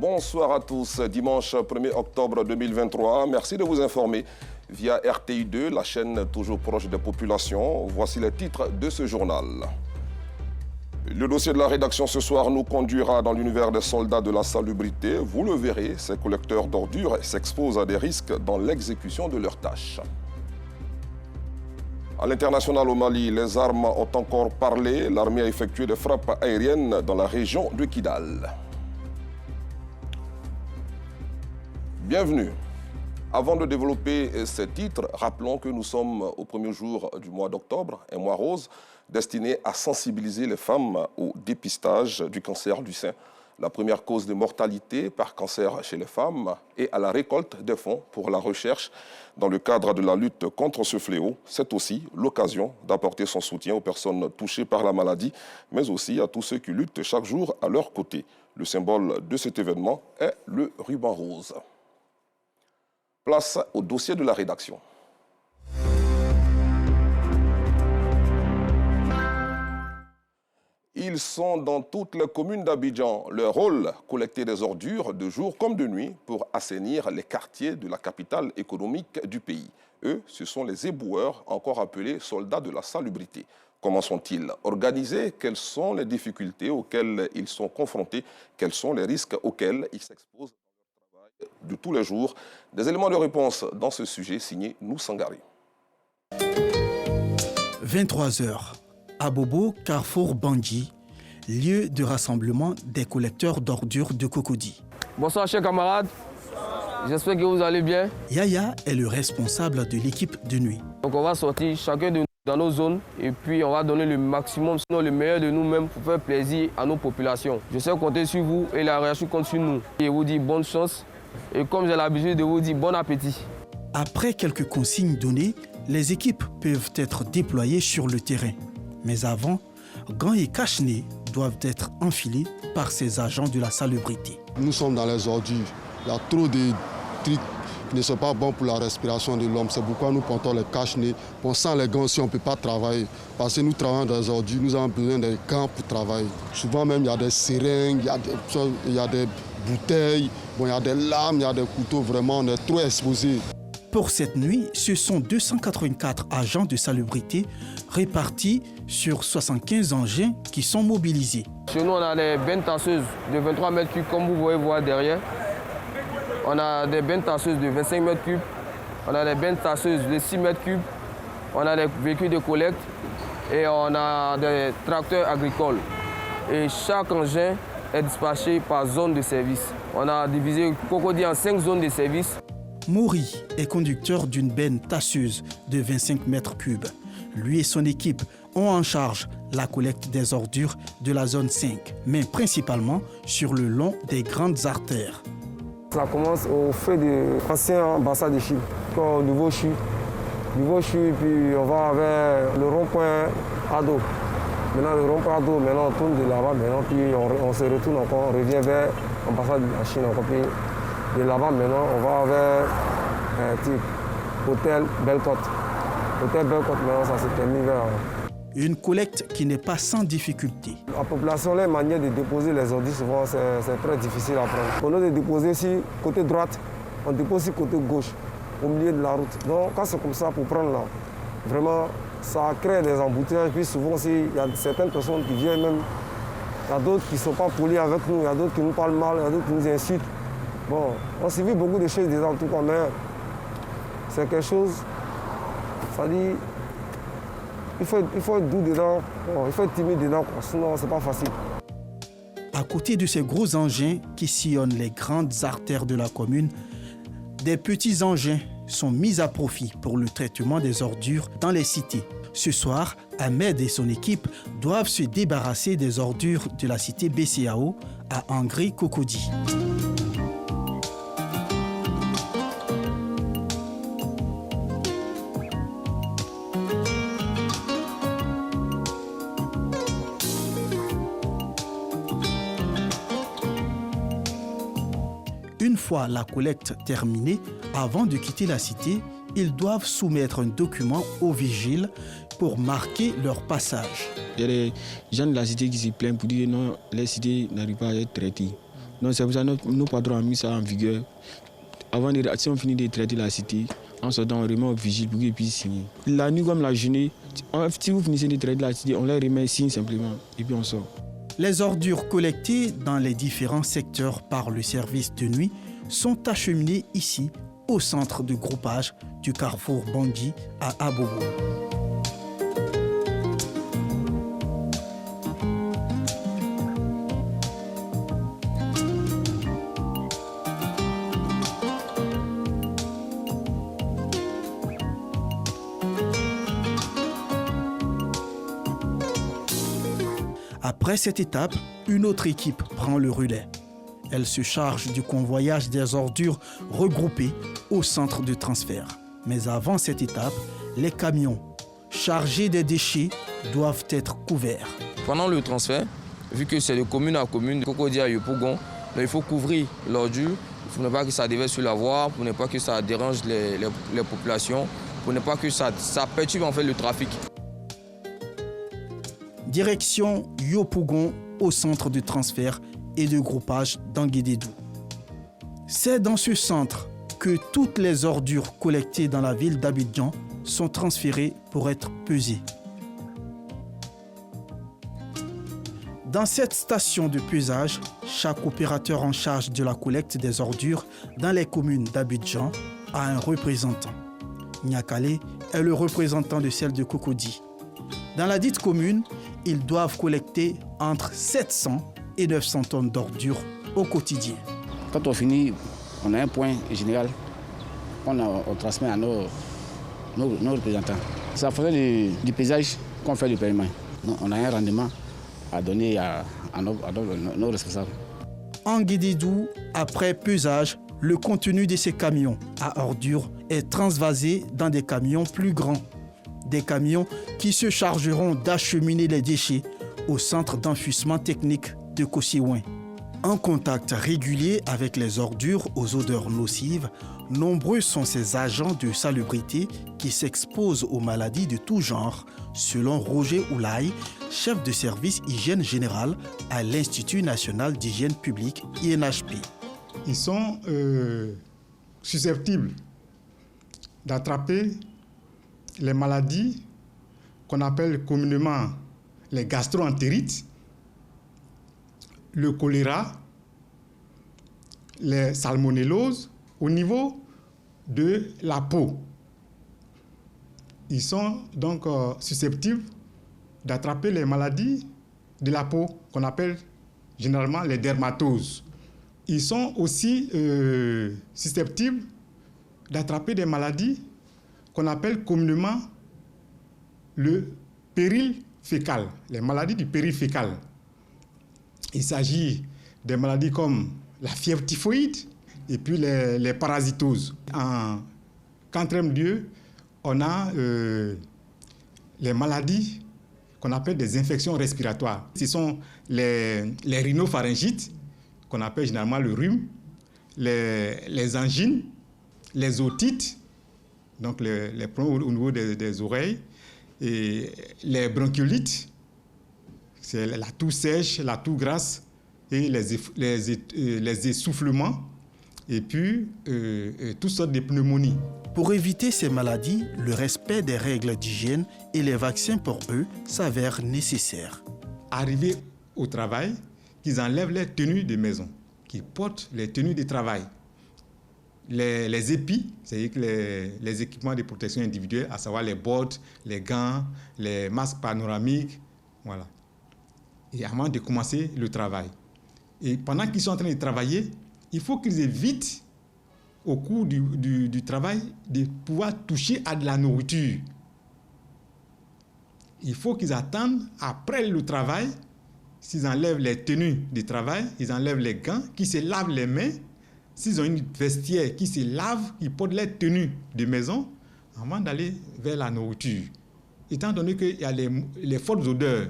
Bonsoir à tous. Dimanche 1er octobre 2023. Merci de vous informer via RTI2, la chaîne toujours proche des populations. Voici les titres de ce journal. Le dossier de la rédaction ce soir nous conduira dans l'univers des soldats de la salubrité. Vous le verrez, ces collecteurs d'ordures s'exposent à des risques dans l'exécution de leurs tâches. À l'international au Mali, les armes ont encore parlé. L'armée a effectué des frappes aériennes dans la région de Kidal. Bienvenue. Avant de développer ces titres, rappelons que nous sommes au premier jour du mois d'octobre, un mois rose, destiné à sensibiliser les femmes au dépistage du cancer du sein, la première cause de mortalité par cancer chez les femmes, et à la récolte des fonds pour la recherche dans le cadre de la lutte contre ce fléau. C'est aussi l'occasion d'apporter son soutien aux personnes touchées par la maladie, mais aussi à tous ceux qui luttent chaque jour à leur côté. Le symbole de cet événement est le ruban rose. Place au dossier de la rédaction. Ils sont dans toutes les communes d'Abidjan. Leur rôle, collecter des ordures de jour comme de nuit pour assainir les quartiers de la capitale économique du pays. Eux, ce sont les éboueurs, encore appelés soldats de la salubrité. Comment sont-ils organisés? Quelles sont les difficultés auxquelles ils sont confrontés? Quels sont les risques auxquels ils s'exposent de tous les jours? Des éléments de réponse dans ce sujet signé Nou Sangari. 23h, Abobo, Carrefour Bandji, lieu de rassemblement des collecteurs d'ordures de Cocody. Bonsoir chers camarades, j'espère que vous allez bien. Yaya est le responsable de l'équipe de nuit. Donc on va sortir chacun de nous dans nos zones et puis on va donner le maximum, sinon le meilleur de nous-mêmes pour faire plaisir à nos populations. Je sais compter sur vous et la réaction compte sur nous. Et je vous dis bonne chance. Et comme j'ai l'habitude de vous dire, bon appétit. Après quelques consignes données, les équipes peuvent être déployées sur le terrain. Mais avant, gants et cache-nez doivent être enfilés par ces agents de la salubrité. Nous sommes dans les ordures. Il y a trop de trucs qui ne sont pas bons pour la respiration de l'homme. C'est pourquoi nous portons les cache-nez. Sans les gants aussi, on ne peut pas travailler. Parce que nous travaillons dans les ordures, nous avons besoin des gants pour travailler. Souvent même, il y a des seringues, il y a des bouteilles, il y a des lames, il y a des couteaux, vraiment on est trop exposés. Pour cette nuit, ce sont 284 agents de salubrité répartis sur 75 engins qui sont mobilisés. Chez nous, on a des bennes tasseuses de 23 mètres cubes, comme vous pouvez voir derrière. On a des bennes tasseuses de 25 mètres cubes. On a des bennes tasseuses de 6 mètres cubes. On a des véhicules de collecte et on a des tracteurs agricoles. Et chaque engin est dispatché par zone de service. On a divisé Cocody en 5 zones de service. Mouri est conducteur d'une benne tasseuse de 25 mètres cubes. Lui et son équipe ont en charge la collecte des ordures de la zone 5, mais principalement sur le long des grandes artères. Ça commence au fait de l'ancien ambassade de Chine, au nouveau CHU. Puis on va vers le rond-point Ado. Maintenant, le rond-point Ado, maintenant on tourne de là-bas, maintenant, puis on se retourne encore, on revient vers l'ambassade de la Chine encore. Puis de là-bas, maintenant, on va vers Hôtel Bellecote. Hôtel Bellecote, maintenant, ça se termine vers... Une collecte qui n'est pas sans difficulté. La population, les manières de déposer les ordures, souvent, c'est très difficile à prendre. Au lieu de déposer ici, côté droite, on dépose ici, côté gauche, au milieu de la route. Donc, quand c'est comme ça, pour prendre là, vraiment, ça crée des embouteillages. Puis souvent, il y a certaines personnes qui viennent même, il y a d'autres qui ne sont pas polis avec nous, il y a d'autres qui nous parlent mal, il y a d'autres qui nous insultent. Bon, on s'est vu beaucoup de choses déjà en tout cas, mais c'est quelque chose, ça dit, il faut être doux dedans, bon, il faut être timide dedans, sinon c'est pas facile. À côté de ces gros engins qui sillonnent les grandes artères de la commune, des petits engins sont mis à profit pour le traitement des ordures dans les cités. Ce soir, Ahmed et son équipe doivent se débarrasser des ordures de la cité BCAO à Angré-Cocody. Une fois la collecte terminée, avant de quitter la cité, ils doivent soumettre un document au vigile pour marquer leur passage. Il y a des gens de la cité qui se plaignent pour dire que non, les cités n'arrivent pas à être traitées. Donc c'est pour ça que nos patrons ont mis ça en vigueur. Avant, si on finit de traiter la cité, en sortant, on remet au vigile pour qu'ils puissent signer. La nuit comme la journée, si vous finissez de traiter la cité, on les remet signe simplement et puis on sort. Les ordures collectées dans les différents secteurs par le service de nuit sont acheminées ici, au centre de groupage du carrefour Bangui à Abobo. Après cette étape, une autre équipe prend le relais. Elle se charge du convoyage des ordures regroupées au centre de transfert. Mais avant cette étape, les camions chargés des déchets doivent être couverts. Pendant le transfert, vu que c'est de commune à commune, Cocody à Yopougon, il faut couvrir l'ordure pour ne pas que ça déverse sur la voie, pour ne pas que ça dérange les populations, pour ne pas que ça perturbe en fait le trafic. Direction Yopougon au centre de transfert et de groupage d'Anguédédou. C'est dans ce centre que toutes les ordures collectées dans la ville d'Abidjan sont transférées pour être pesées. Dans cette station de pesage, chaque opérateur en charge de la collecte des ordures dans les communes d'Abidjan a un représentant. Niakale est le représentant de celle de Cocody. Dans la dite commune, ils doivent collecter entre 700 et 900 tonnes d'ordures au quotidien. Quand on finit, on a un point général, on transmet à nos représentants. C'est en fonction du paysage qu'on fait le paiement. On a un rendement à donner à nos responsables. En Guédédou, après pesage, le contenu de ces camions à ordures est transvasé dans des camions plus grands. Des camions qui se chargeront d'acheminer les déchets au centre d'enfouissement technique de Kossiouin. En contact régulier avec les ordures aux odeurs nocives, nombreux sont ces agents de salubrité qui s'exposent aux maladies de tout genre, selon Roger Oulaye, chef de service hygiène générale à l'Institut national d'hygiène publique, INHP. Ils sont susceptibles d'attraper les maladies qu'on appelle communément les gastro-entérites, le choléra, les salmonelloses au niveau de la peau. Ils sont donc susceptibles d'attraper les maladies de la peau qu'on appelle généralement les dermatoses. Ils sont aussi susceptibles d'attraper des maladies qu'on appelle communément le péril fécal, les maladies du péril fécal. Il s'agit des maladies comme la fièvre typhoïde et puis les parasitoses. En quatrième lieu, on a les maladies qu'on appelle des infections respiratoires. Ce sont les rhinopharyngites, qu'on appelle généralement le rhume, les angines, les otites, donc les problèmes au niveau des oreilles, et les bronchiolites, c'est la toux sèche, la toux grasse, et les essoufflements, et puis toutes sortes de pneumonies. Pour éviter ces maladies, le respect des règles d'hygiène et les vaccins pour eux s'avèrent nécessaires. Arriver au travail, qu'ils enlèvent les tenues de maison, qu'ils portent les tenues de travail. Les épis, c'est-à-dire que les équipements de protection individuelle, à savoir les bottes, les gants, les masques panoramiques, voilà. Et avant de commencer le travail. Et pendant qu'ils sont en train de travailler, il faut qu'ils évitent, au cours du travail, de pouvoir toucher à de la nourriture. Il faut qu'ils attendent après le travail, s'ils enlèvent les tenues de travail, ils enlèvent les gants, qu'ils se lavent les mains. S'ils ont une vestiaire qui se lave, ils portent les tenues de maison avant d'aller vers la nourriture. Étant donné qu'il y a les fortes odeurs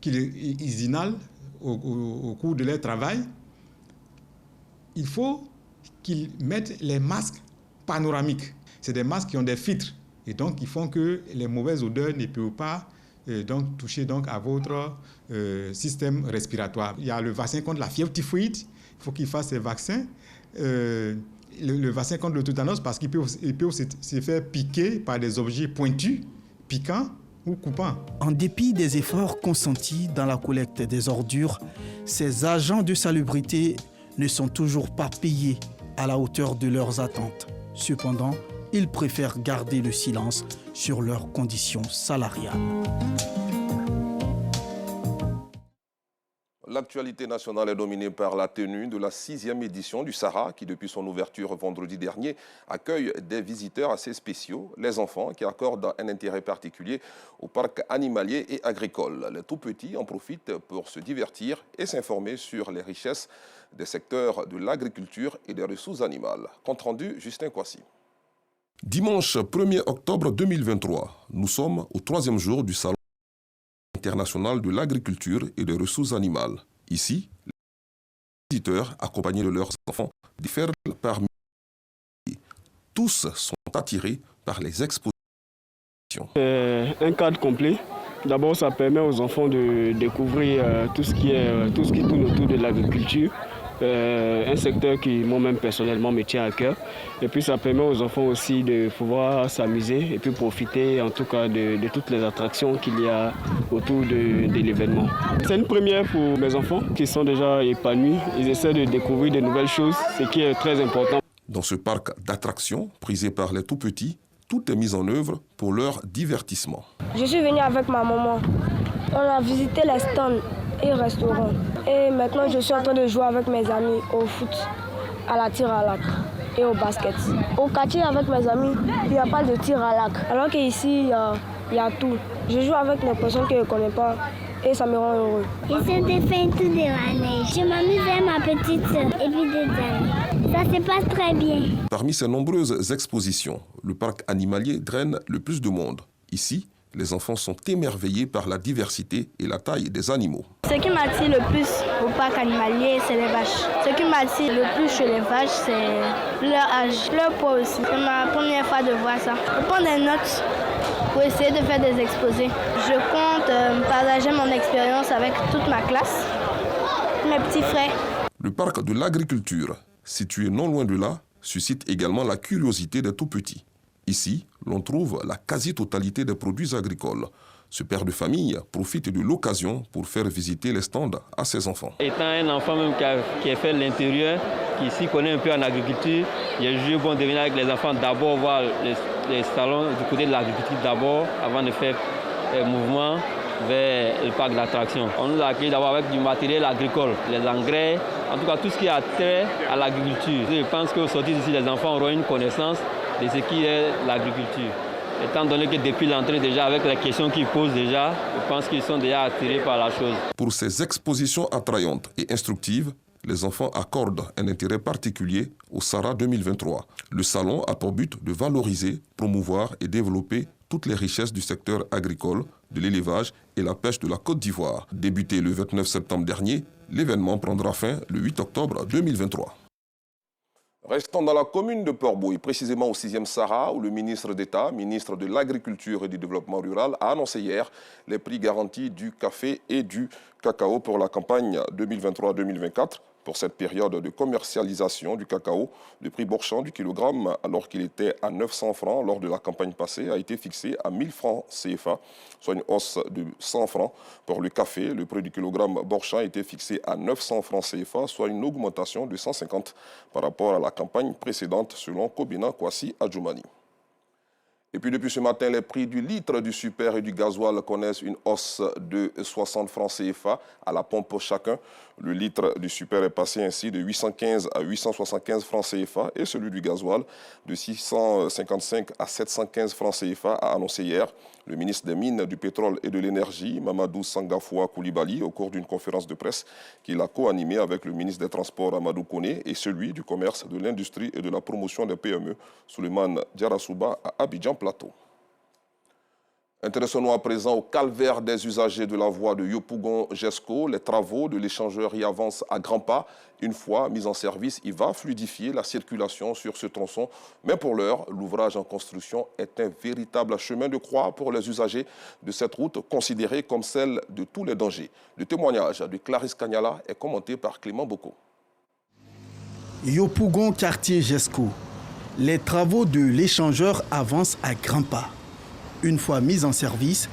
qu'ils inhalent au cours de leur travail, il faut qu'ils mettent les masques panoramiques. C'est des masques qui ont des filtres et donc ils font que les mauvaises odeurs ne peuvent pas donc toucher donc à votre système respiratoire. Il y a le vaccin contre la fièvre typhoïde, il faut qu'il fasse ces vaccins. Le vaccin contre le tétanos parce qu'il peut se faire piquer par des objets pointus, piquants ou coupants. En dépit des efforts consentis dans la collecte des ordures, ces agents de salubrité ne sont toujours pas payés à la hauteur de leurs attentes. Cependant, ils préfèrent garder le silence sur leurs conditions salariales. L'actualité nationale est dominée par la tenue de la 6e édition du Sahara qui, depuis son ouverture vendredi dernier, accueille des visiteurs assez spéciaux, les enfants qui accordent un intérêt particulier au parc animalier et agricole. Les tout-petits en profitent pour se divertir et s'informer sur les richesses des secteurs de l'agriculture et des ressources animales. Compte rendu, Justin Kwasi. Dimanche 1er octobre 2023, nous sommes au 3e jour du Salon international de l'agriculture et des ressources animales. Ici, les visiteurs, accompagnés de leurs enfants, diffèrent parmi eux. Tous sont attirés par les expositions. Un cadre complet. D'abord, ça permet aux enfants de découvrir tout ce qui tourne autour de l'agriculture. Un secteur qui moi-même personnellement me tient à cœur. Et puis ça permet aux enfants aussi de pouvoir s'amuser et puis profiter en tout cas de toutes les attractions qu'il y a autour de l'événement. C'est une première pour mes enfants qui sont déjà épanouis. Ils essaient de découvrir de nouvelles choses, ce qui est très important. Dans ce parc d'attractions prisé par les tout-petits, tout est mis en œuvre pour leur divertissement. Je suis venue avec ma maman. On a visité les stands et restaurants. Et maintenant, je suis en train de jouer avec mes amis au foot, à la tir à l'arc et au basket. Au quartier, avec mes amis, il n'y a pas de tir à l'arc. Alors qu'ici, il y a tout. Je joue avec des personnes que je ne connais pas et ça me rend heureux. J'essaie de faire tout de la neige. Je m'amuse avec ma petite soeur et puis des amis. Ça se passe très bien. Parmi ces nombreuses expositions, le parc animalier draine le plus de monde. Ici, les enfants sont émerveillés par la diversité et la taille des animaux. Ce qui m'attire le plus au parc animalier, c'est les vaches. Ce qui m'attire le plus chez les vaches, c'est leur âge, leur poids aussi. C'est ma première fois de voir ça. Je prends des notes pour essayer de faire des exposés. Je compte partager mon expérience avec toute ma classe, mes petits frères. Le parc de l'agriculture, situé non loin de là, suscite également la curiosité des tout-petits. Ici, l'on trouve la quasi-totalité des produits agricoles. Ce père de famille profite de l'occasion pour faire visiter les stands à ses enfants. Étant un enfant même qui a fait l'intérieur, qui s'y connaît un peu en agriculture, j'ai jugé bon de venir avec les enfants d'abord voir les salons du côté de l'agriculture d'abord, avant de faire un mouvement vers le parc d'attractions. On nous a accueillis d'abord avec du matériel agricole, les engrais, en tout cas tout ce qui a trait à l'agriculture. Je pense qu'au sortir d'ici, les enfants auront une connaissance de ce qui est l'agriculture. Étant donné que depuis l'entrée déjà, avec les questions qu'ils posent déjà, je pense qu'ils sont déjà attirés par la chose. Pour ces expositions attrayantes et instructives, les enfants accordent un intérêt particulier au Sahara 2023. Le salon a pour but de valoriser, promouvoir et développer toutes les richesses du secteur agricole, de l'élevage et la pêche de la Côte d'Ivoire. Débuté le 29 septembre dernier, l'événement prendra fin le 8 octobre 2023. Restons dans la commune de Port-Bouille, précisément au 6e Sahara, où le ministre d'État, ministre de l'Agriculture et du Développement rural, a annoncé hier les prix garantis du café et du cacao pour la campagne 2023-2024. Pour cette période de commercialisation du cacao, le prix Bourchamp du kilogramme, alors qu'il était à 900 francs lors de la campagne passée, a été fixé à 1000 francs CFA, soit une hausse de 100 francs. Pour le café, le prix du kilogramme Bourchamp a été fixé à 900 francs CFA, soit une augmentation de 150 par rapport à la campagne précédente, selon Kobina Kwasi Adjoumani. Et puis depuis ce matin, les prix du litre du super et du gasoil connaissent une hausse de 60 francs CFA à la pompe chacun. Le litre du super est passé ainsi de 815 à 875 francs CFA et celui du gasoil de 655 à 715 francs CFA, a annoncé hier le ministre des Mines, du Pétrole et de l'Énergie, Mamadou Sangafoua Koulibaly, au cours d'une conférence de presse qu'il a co-animée avec le ministre des Transports, Amadou Koné, et celui du Commerce, de l'Industrie et de la Promotion des PME, Souleymane Diarasouba, à Abidjan Plateau. Intéressons-nous à présent au calvaire des usagers de la voie de Yopougon-Jesco. Les travaux de l'échangeur y avancent à grands pas. Une fois mis en service, il va fluidifier la circulation sur ce tronçon. Mais pour l'heure, l'ouvrage en construction est un véritable chemin de croix pour les usagers de cette route considérée comme celle de tous les dangers. Le témoignage de Clarisse Kanyala est commenté par Clément Boko. Yopougon, quartier Jesco. Les travaux de l'échangeur avancent à grands pas. Une fois mis en service,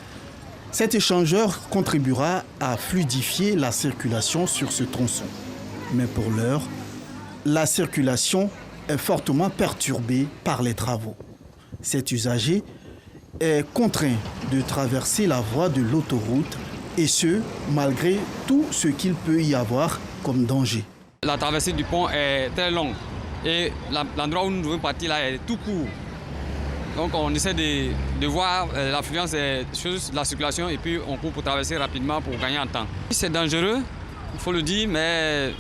cet échangeur contribuera à fluidifier la circulation sur ce tronçon. Mais pour l'heure, la circulation est fortement perturbée par les travaux. Cet usager est contraint de traverser la voie de l'autoroute et ce, malgré tout ce qu'il peut y avoir comme danger. La traversée du pont est très longue et l'endroit où nous devons partir là est tout court. Donc on essaie de voir l'affluence de la circulation et puis on court pour traverser rapidement pour gagner en temps. C'est dangereux, il faut le dire, mais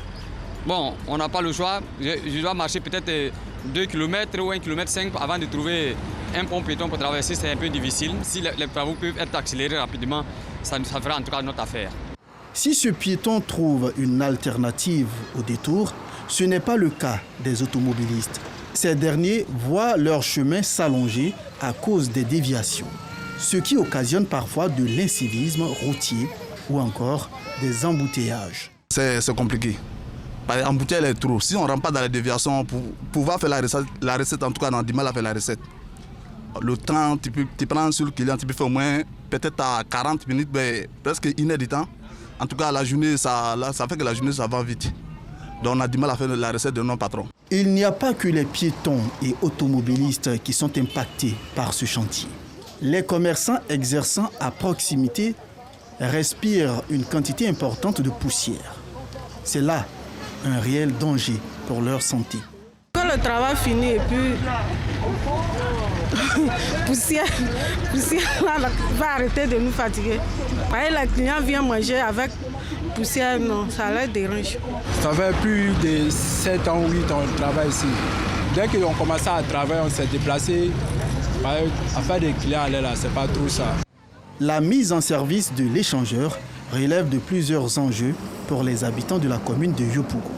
bon, on n'a pas le choix. Je dois marcher peut-être 2 km ou 1,5 km avant de trouver un pont piéton pour traverser, c'est un peu difficile. Si les travaux peuvent être accélérés rapidement, ça fera en tout cas notre affaire. Si ce piéton trouve une alternative au détour, ce n'est pas le cas des automobilistes. Ces derniers voient leur chemin s'allonger à cause des déviations, ce qui occasionne parfois de l'incivisme routier ou encore des embouteillages. C'est compliqué. L'embouteillage est trop. Si on ne rentre pas dans les déviations, pour pouvoir faire la recette, en tout cas, on a du mal à faire la recette. Le temps, tu prends sur le client, tu peux faire au moins peut-être à 40 minutes, mais presque 1 heure de temps. En tout cas, la journée, ça fait que la journée, ça va vite. Donc on a du mal à faire la recette de nos patrons. Il n'y a pas que les piétons et automobilistes qui sont impactés par ce chantier. Les commerçants exerçant à proximité respirent une quantité importante de poussière. C'est là un réel danger pour leur santé. Quand le travail finit et puis poussière va arrêter de nous fatiguer. Les clients viennent manger avec poussière, non, ça les dérange. Ça fait plus de 7 ans, 8 ans qu'on travaille ici. Dès qu'on commençait à travailler, on s'est déplacé. À faire des clients aller là, c'est pas trop ça. La mise en service de l'échangeur relève de plusieurs enjeux pour les habitants de la commune de Yopougon.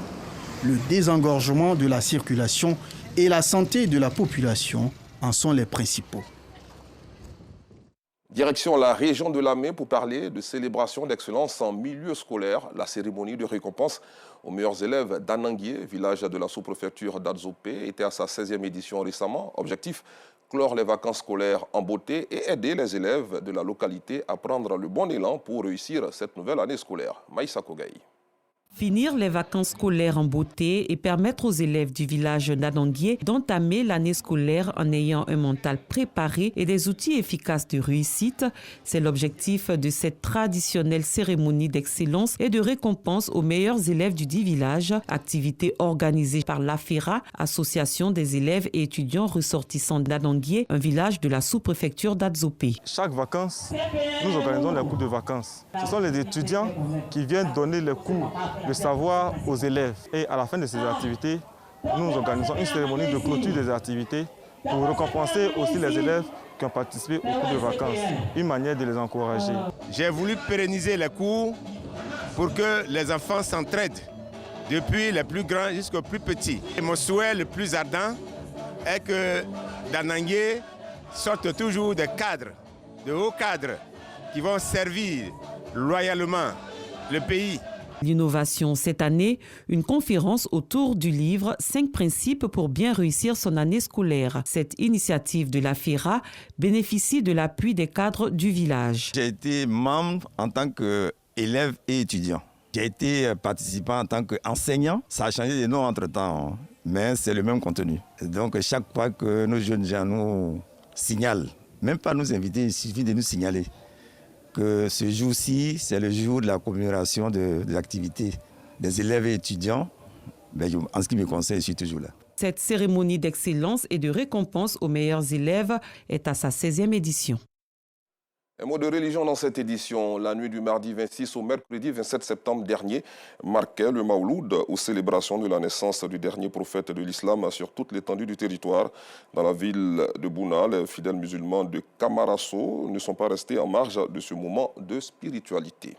Le désengorgement de la circulation et la santé de la population en sont les principaux. Direction la région de Lamé pour parler de célébration d'excellence en milieu scolaire. La cérémonie de récompense aux meilleurs élèves d'Ananguié, village de la sous-préfecture d'Adzopé, était à sa 16e édition récemment. Objectif, clore les vacances scolaires en beauté et aider les élèves de la localité à prendre le bon élan pour réussir cette nouvelle année scolaire. Maïssa Kogaï. Finir les vacances scolaires en beauté et permettre aux élèves du village d'Ananguié d'entamer l'année scolaire en ayant un mental préparé et des outils efficaces de réussite, c'est l'objectif de cette traditionnelle cérémonie d'excellence et de récompense aux meilleurs élèves du dit village, activité organisée par l'AFERA, Association des élèves et étudiants ressortissants d'Ananguié, un village de la sous-préfecture d'Adzopé. Chaque vacances, nous organisons les cours de vacances. Ce sont les étudiants qui viennent donner les cours de savoir aux élèves. Et à la fin de ces activités, nous organisons une cérémonie de clôture des activités pour récompenser aussi les élèves qui ont participé aux cours de vacances. Une manière de les encourager. J'ai voulu pérenniser les cours pour que les enfants s'entraident, depuis les plus grands jusqu'aux plus petits. Et mon souhait le plus ardent est que d'Ananguié sortent toujours des cadres, de hauts cadres, qui vont servir loyalement le pays. L'innovation cette année, une conférence autour du livre « 5 principes pour bien réussir son année scolaire ». Cette initiative de la FERA bénéficie de l'appui des cadres du village. J'ai été membre en tant qu'élève et étudiant. J'ai été participant en tant qu'enseignant. Ça a changé de nom entre-temps, mais c'est le même contenu. Donc chaque fois que nos jeunes gens nous signalent, même pas nous inviter, il suffit de nous signaler que ce jour-ci, c'est le jour de la commémoration de l'activité des élèves et étudiants. En ce qui me concerne, je suis toujours là. Cette cérémonie d'excellence et de récompense aux meilleurs élèves est à sa 16e édition. Un mot de religion dans cette édition. La nuit du mardi 26 au mercredi 27 septembre dernier marquait le Mawloud aux célébrations de la naissance du dernier prophète de l'islam sur toute l'étendue du territoire. Dans la ville de Bouna, les fidèles musulmans de Kamarasso ne sont pas restés en marge de ce moment de spiritualité.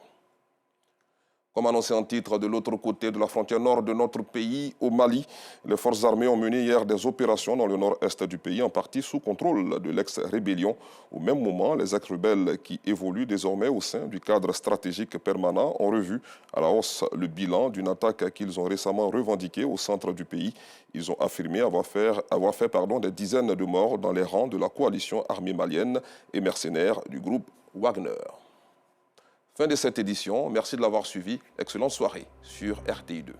Comme annoncé en titre, de l'autre côté de la frontière nord de notre pays, au Mali, les forces armées ont mené hier des opérations dans le nord-est du pays, en partie sous contrôle de l'ex-rébellion. Au même moment, les ex-rebelles qui évoluent désormais au sein du cadre stratégique permanent ont revu à la hausse le bilan d'une attaque qu'ils ont récemment revendiquée au centre du pays. Ils ont affirmé avoir fait des dizaines de morts dans les rangs de la coalition armée malienne et mercenaires du groupe Wagner. Fin de cette édition. Merci de l'avoir suivi. Excellente soirée sur RTI2.